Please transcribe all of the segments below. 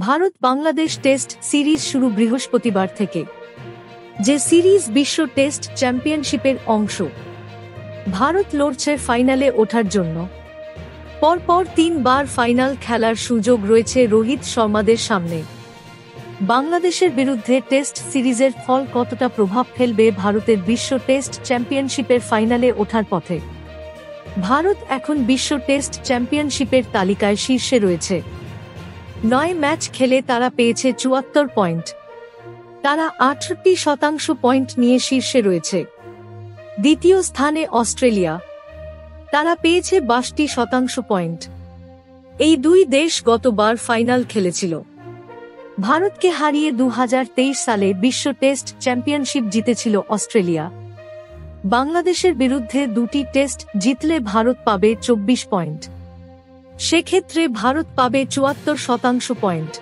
Bharat Bangladesh test series শুরু বৃহস্পতিবার থেকে। যে সিরিজ বিশ্ব টেস্ট চ্যাম্পিয়নশিপের অংশ। ভারত লড়ছে ফাইনালে ওঠার জন্য। পরপর 3 বার ফাইনাল খেলার সুযোগ রয়েছে রোহিত শর্মাদের সামনে। বাংলাদেশের বিরুদ্ধে টেস্ট সিরিজের ফল কতটা প্রভাব ফেলবে ভারতের বিশ্ব টেস্ট চ্যাম্পিয়নশিপের ফাইনালে ওঠার পথে? ভারত এখন বিশ্ব টেস্ট চ্যাম্পিয়নশিপের তালিকায় শীর্ষে রয়েছে। 9 ম্যাচ খেলে তারা পেয়েছে 74 পয়েন্ট। তারা 68% পয়েন্ট নিয়ে শীর্ষে রয়েছে। দ্বিতীয় স্থানে অস্ট্রেলিয়া, তারা পেয়েছে 62% পয়েন্ট। এই দুই দেশ গতবার ফাইনাল খেলেছিল। ভারতকে হারিয়ে 2023 সালে বিশ্ব টেস্ট চ্যাম্পিয়নশিপ জিতেছিল অস্ট্রেলিয়া। বাংলাদেশের বিরুদ্ধে 2টি টেস্ট জিতলে ভারত পাবে 24 পয়েন্ট। সেক্ষেত্রে ভারত পাবে 74% পয়েন্ট।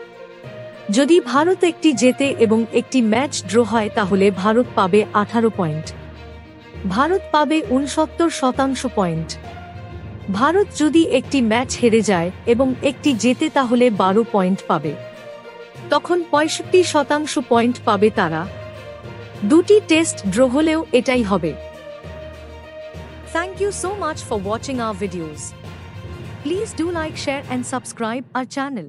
যদি ভারত একটি জেতে এবং একটি ম্যাচ ড্র হয় তাহলে ভারত পাবে 18 পয়েন্ট। ভারত পাবে 69% পয়েন্ট। ভারত যদি একটি ম্যাচ হেরে যায় এবং একটি জেতে তাহলে 12 পয়েন্ট পাবে। তখন 65% পয়েন্ট পাবে তারা। 2টি টেস্ট ড্র হলেও এটাই হবে। Thank you so much for watching our videos. Please do like, share and subscribe our channel.